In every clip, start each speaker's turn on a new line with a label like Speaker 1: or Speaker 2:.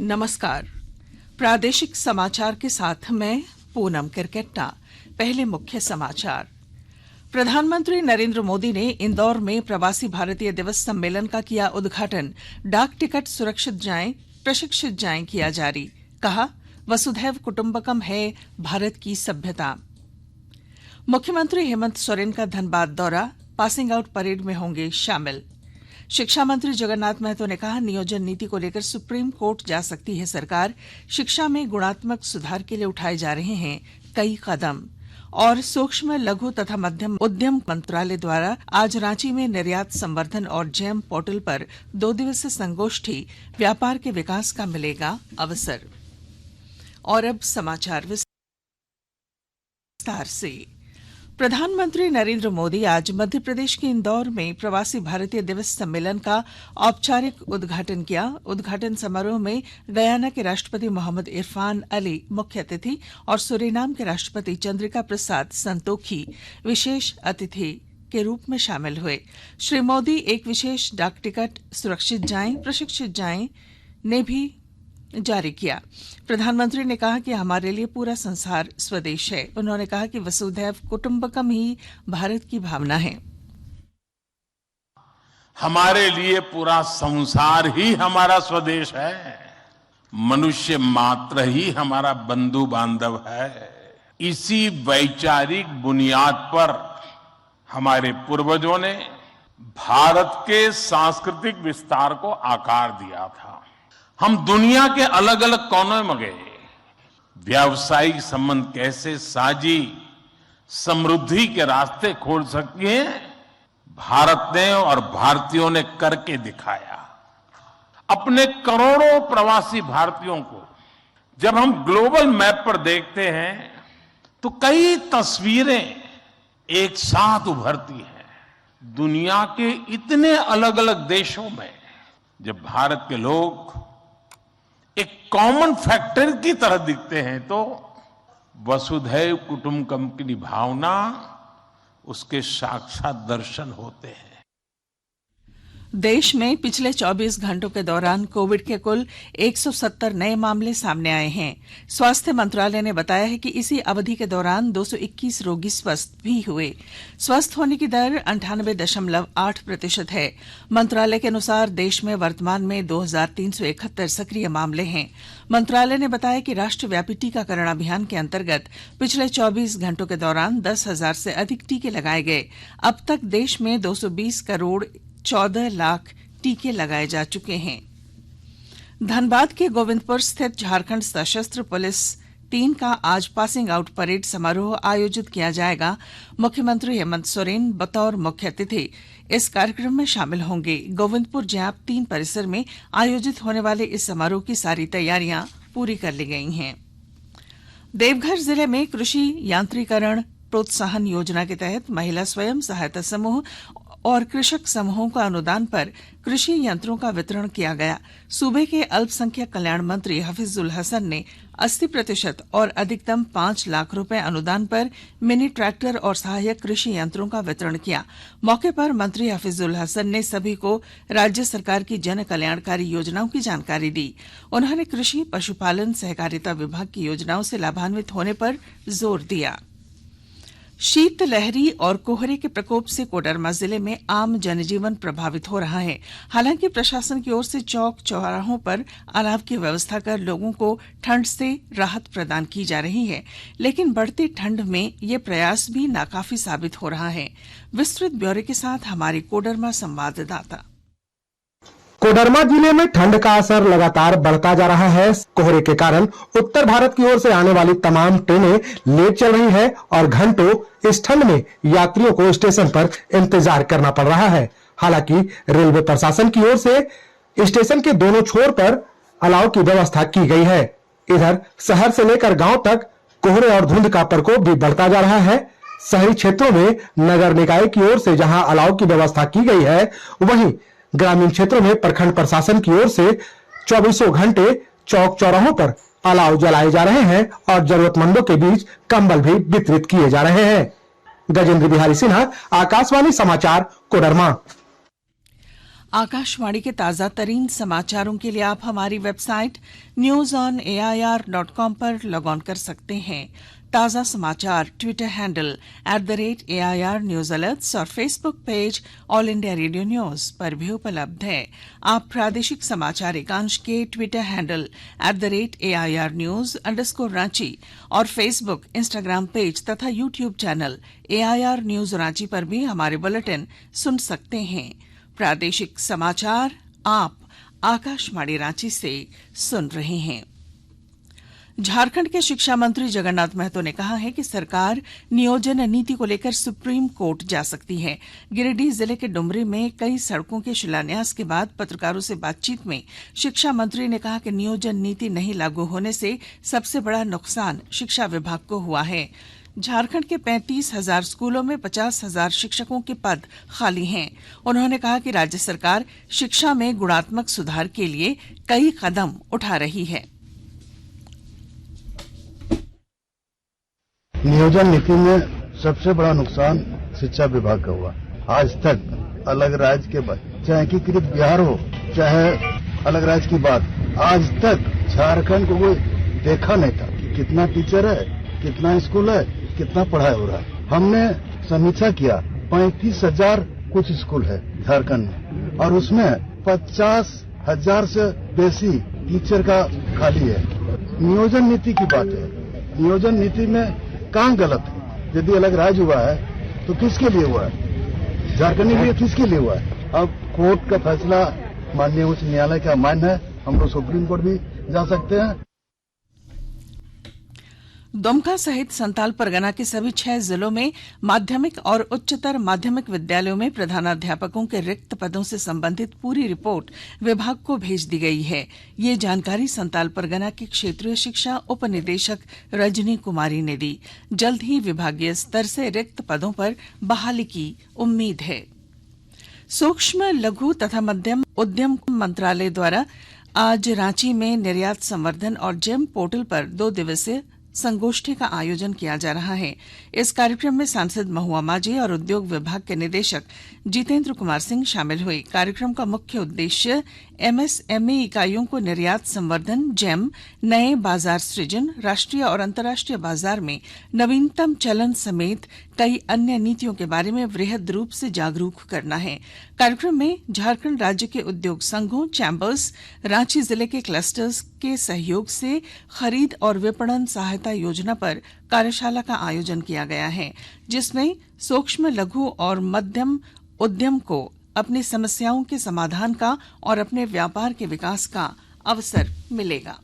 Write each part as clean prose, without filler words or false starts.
Speaker 1: नमस्कार। प्रादेशिक समाचार के साथ मैं पूनम किरकेट्टा। पहले मुख्य समाचार। प्रधानमंत्री नरेंद्र मोदी ने इंदौर में प्रवासी भारतीय दिवस सम्मेलन का किया उद्घाटन। डाक टिकट सुरक्षित जाएं, प्रशिक्षित जाएं किया जारी। कहा, वसुधैव कुटुंबकम है भारत की सभ्यता। मुख्यमंत्री हेमंत सोरेन का धनबाद दौरा, पासिंग आउट परेड में होंगे शामिल। शिक्षा मंत्री जगन्नाथ महतो ने कहा, नियोजन नीति को लेकर सुप्रीम कोर्ट जा सकती है सरकार। शिक्षा में गुणात्मक सुधार के लिए उठाए जा रहे हैं कई कदम। और सूक्ष्म लघु तथा मध्यम उद्यम मंत्रालय द्वारा आज रांची में निर्यात संवर्धन और जेम पोर्टल पर 2 दिवसीय संगोष्ठी, व्यापार के विकास का मिलेगा अवसर। और अब समाचार विस्तार से। प्रधानमंत्री नरेंद्र मोदी आज मध्य प्रदेश के इंदौर में प्रवासी भारतीय दिवस सम्मेलन का औपचारिक उद्घाटन किया। उद्घाटन समारोह में गयाना के राष्ट्रपति मोहम्मद इरफान अली मुख्य अतिथि और सूरीनाम के राष्ट्रपति चंद्रिका प्रसाद संतोखी विशेष अतिथि के रूप में शामिल हुए। श्री मोदी एक विशेष डाक टिकट सुरक्षित जाएं, प्रशिक्षित जाएं ने भी जारी किया। प्रधानमंत्री ने कहा कि हमारे लिए पूरा संसार स्वदेश है। उन्होंने कहा कि वसुधैव कुटुंबकम ही भारत की भावना है।
Speaker 2: हमारे लिए पूरा संसार ही हमारा स्वदेश है। मनुष्य मात्र ही हमारा बंधु बांधव है। इसी वैचारिक बुनियाद पर हमारे पूर्वजों ने भारत के सांस्कृतिक विस्तार को आकार दिया था। हम दुनिया के अलग अलग कोनों में गए, व्यावसायिक संबंध कैसे साझी समृद्धि के रास्ते खोल सकती हैं, भारत ने और भारतीयों ने करके दिखाया। अपने करोड़ों प्रवासी भारतीयों को जब हम ग्लोबल मैप पर देखते हैं तो कई तस्वीरें एक साथ उभरती हैं। दुनिया के इतने अलग अलग देशों में जब भारत के लोग एक कॉमन फैक्टर की तरह दिखते हैं तो वसुधैव कुटुंबकम की भावना उसके साक्षात दर्शन होते हैं।
Speaker 1: देश में पिछले 24 घंटों के दौरान कोविड के कुल 170 नए मामले सामने आए हैं। स्वास्थ्य मंत्रालय ने बताया है कि इसी अवधि के दौरान 221 रोगी स्वस्थ भी हुए। स्वस्थ होने की दर 98.8% है। मंत्रालय के अनुसार देश में वर्तमान में 2371 सक्रिय मामले हैं। मंत्रालय ने बताया कि राष्ट्रव्यापी टीकाकरण अभियान के अंतर्गत पिछले 24 घंटों के दौरान 10,000 से अधिक टीके लगाए गए। अब तक देश में 220 करोड़ 14 लाख टीके लगाए जा चुके हैं। धनबाद के गोविंदपुर स्थित झारखंड सशस्त्र पुलिस 3 का आज पासिंग आउट परेड समारोह आयोजित किया जाएगा। मुख्यमंत्री हेमंत सोरेन बतौर मुख्य अतिथि इस कार्यक्रम में शामिल होंगे। गोविंदपुर जैप 3 परिसर में आयोजित होने वाले इस समारोह की सारी तैयारियां पूरी कर ली गई हैं। देवघर जिले में कृषि यांत्रिकरण प्रोत्साहन योजना के तहत महिला स्वयं सहायता समूह और कृषक समूहों का अनुदान पर कृषि यंत्रों का वितरण किया गया। सूबे के अल्पसंख्यक कल्याण मंत्री हफीजुल हसन ने 80% और अधिकतम 5 लाख रुपए अनुदान पर मिनी ट्रैक्टर और सहायक कृषि यंत्रों का वितरण किया। मौके पर मंत्री हफीजुल हसन ने सभी को राज्य सरकार की जन कल्याणकारी योजनाओं की जानकारी दी। उन्होंने कृषि, पशुपालन, सहकारिता विभाग की योजनाओं से लाभान्वित होने पर जोर दिया। शीतलहरी और कोहरे के प्रकोप से कोडरमा जिले में आम जनजीवन प्रभावित हो रहा है। हालांकि प्रशासन की ओर से चौक चौराहों पर अलाव की व्यवस्था कर लोगों को ठंड से राहत प्रदान की जा रही है, लेकिन बढ़ती ठंड में ये प्रयास भी नाकाफी साबित हो रहा है। विस्तृत ब्यौरे के साथ हमारे कोडरमा संवाददाता।
Speaker 3: कोडरमा जिले में ठंड का असर लगातार बढ़ता जा रहा है। कोहरे के कारण उत्तर भारत की ओर से आने वाली तमाम ट्रेनें लेट चल रही है और घंटों इस ठंड में यात्रियों को स्टेशन पर इंतजार करना पड़ रहा है। हालांकि रेलवे प्रशासन की ओर से स्टेशन के दोनों छोर पर अलाव की व्यवस्था की गई है। इधर शहर से लेकर गाँव तक कोहरे और धुंध का प्रकोप भी बढ़ता जा रहा है। शहरी क्षेत्रों में नगर निकाय की ओर से जहाँ अलाव की व्यवस्था की गई है, वहीं ग्रामीण क्षेत्रों में प्रखंड प्रशासन की ओर से 24 घंटे चौक चौराहों पर अलाव जलाए जा रहे हैं और जरूरतमंदों के बीच कंबल भी वितरित किए जा रहे हैं। गजेंद्र बिहारी सिन्हा, आकाशवाणी समाचार, कोडरमा।
Speaker 1: आकाशवाणी के ताजा तरीन समाचारों के लिए आप हमारी वेबसाइट newsonair.com पर लॉग ऑन कर सकते हैं। ताजा समाचार Twitter handle @AIR news alerts और Facebook page all India radio news पर भी उपलब्ध है। आप प्रादेशिक समाचार एकांश के ट्विटर हैंडल @AIR न्यूज _ और फेसबुक इंस्टाग्राम पेज तथा YouTube channel AIR news Ranchi पर भी हमारे बुलेटिन सुन सकते हैं। प्रादेशिक समाचार आप आकाशवाणी रांची से सुन रहे हैं। झारखंड के शिक्षा मंत्री जगन्नाथ महतो ने कहा है कि सरकार नियोजन नीति को लेकर सुप्रीम कोर्ट जा सकती है। गिरिडीह जिले के डुमरी में कई सड़कों के शिलान्यास के बाद पत्रकारों से बातचीत में शिक्षा मंत्री ने कहा कि नियोजन नीति नहीं लागू होने से सबसे बड़ा नुकसान शिक्षा विभाग को हुआ है। झारखंड के 35,000 स्कूलों में 50,000 शिक्षकों के पद खाली हैं। उन्होंने कहा कि राज्य सरकार शिक्षा में गुणात्मक सुधार के लिए कई कदम उठा रही है।
Speaker 4: नियोजन नीति में सबसे बड़ा नुकसान शिक्षा विभाग का हुआ। आज तक अलग राज्य के बाद, चाहे एकीकृत बिहार हो चाहे अलग राज्य की बात, आज तक झारखंड को कोई देखा नहीं था कि कितना टीचर है, कितना स्कूल है, कितना पढ़ाई हो रहा है। हमने समीक्षा किया, 35,000 कुछ स्कूल है झारखंड में और उसमें 50,000 से बेसी टीचर का खाली है। नियोजन नीति की बात है। नियोजन नीति में कहाँ गलत है? यदि अलग राज्य हुआ है तो किसके लिए हुआ है? झारखंड के लिए किसके लिए हुआ है? अब कोर्ट का फैसला माननीय उच्च न्यायालय का मान्य है, हम लोग सुप्रीम कोर्ट भी जा सकते हैं।
Speaker 1: दुमका सहित संताल परगना के सभी 6 जिलों में माध्यमिक और उच्चतर माध्यमिक विद्यालयों में प्रधानाध्यापकों के रिक्त पदों से संबंधित पूरी रिपोर्ट विभाग को भेज दी गई है। ये जानकारी संताल परगना की क्षेत्रीय शिक्षा उप निदेशक रजनी कुमारी ने दी। जल्द ही विभागीय स्तर से रिक्त पदों पर बहाली की उम्मीद है। सूक्ष्म लघु तथा मध्यम उद्यम मंत्रालय द्वारा आज रांची में निर्यात संवर्धन और जेम पोर्टल पर 2 दिवसीय संगोष्ठी का आयोजन किया जा रहा है। इस कार्यक्रम में सांसद महुआ माझी और उद्योग विभाग के निदेशक जितेंद्र कुमार सिंह शामिल हुए। कार्यक्रम का मुख्य उद्देश्य MSME इकाइयों को निर्यात संवर्धन, जेम, नए बाजार सृजन, राष्ट्रीय और अंतर्राष्ट्रीय बाजार में नवीनतम चलन समेत कई अन्य नीतियों के बारे में वृहद रूप से जागरूक करना है। कार्यक्रम में झारखंड राज्य के उद्योग संघों, चैम्बर्स, रांची जिले के क्लस्टर्स के सहयोग से खरीद और विपणन सहायता योजना पर कार्यशाला का आयोजन किया गया है, जिसमें सूक्ष्म लघु और मध्यम उद्यम को अपनी समस्याओं के समाधान का और अपने व्यापार के विकास का अवसर मिलेगा।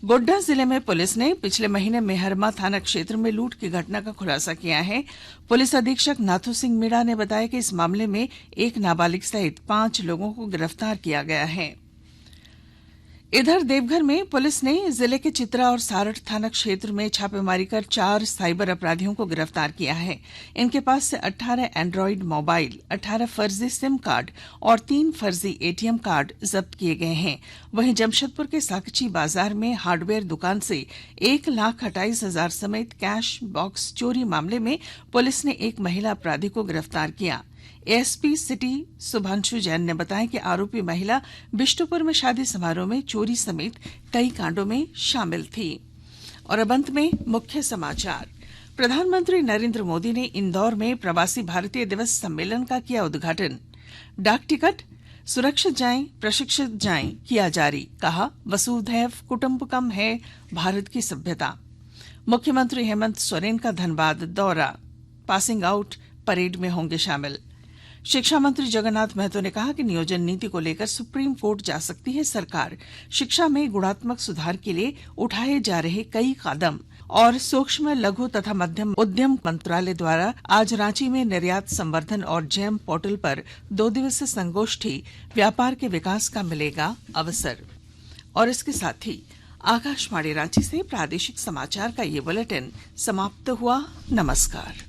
Speaker 1: गोड्डा जिले में पुलिस ने पिछले महीने मेहरमा थाना क्षेत्र में लूट की घटना का खुलासा किया है। पुलिस अधीक्षक नाथू सिंह मीणा ने बताया कि इस मामले में एक नाबालिग सहित 5 लोगों को गिरफ्तार किया गया है। इधर देवघर में पुलिस ने जिले के चित्रा और सारठ थाना क्षेत्र में छापेमारी कर 4 साइबर अपराधियों को गिरफ्तार किया है। इनके पास से 18 एंड्रॉइड मोबाइल, 18 फर्जी सिम कार्ड और 3 फर्जी ATM कार्ड जब्त किए गए हैं। वहीं जमशेदपुर के साकची बाजार में हार्डवेयर दुकान से 1,28,000 समेत कैश बॉक्स चोरी मामले में पुलिस ने एक महिला अपराधी को गिरफ्तार किया। एसपी सिटी सुभांशु जैन ने बताया कि आरोपी महिला बिष्टुपुर में शादी समारोह में चोरी समेत कई कांडों में शामिल थी। और अब अंत में मुख्य समाचार। प्रधानमंत्री नरेंद्र मोदी ने इंदौर में प्रवासी भारतीय दिवस सम्मेलन का किया उद्घाटन। डाक टिकट सुरक्षित जाएं, प्रशिक्षित जाएं किया जारी। कहा, वसुधैव कुटुंबकम है भारत की सभ्यता। मुख्यमंत्री हेमंत सोरेन का धनबाद दौरा, पासिंग आउट परेड में होंगे शामिल। शिक्षा मंत्री जगन्नाथ महतो ने कहा कि नियोजन नीति को लेकर सुप्रीम कोर्ट जा सकती है सरकार। शिक्षा में गुणात्मक सुधार के लिए उठाए जा रहे कई कदम। और सूक्ष्म लघु तथा मध्यम उद्यम मंत्रालय द्वारा आज रांची में निर्यात संवर्धन और जेम पोर्टल पर 2 दिवसीय संगोष्ठी, व्यापार के विकास का मिलेगा अवसर। और इसके साथ ही आकाशवाणी रांची से प्रादेशिक समाचार का ये बुलेटिन समाप्त हुआ। नमस्कार।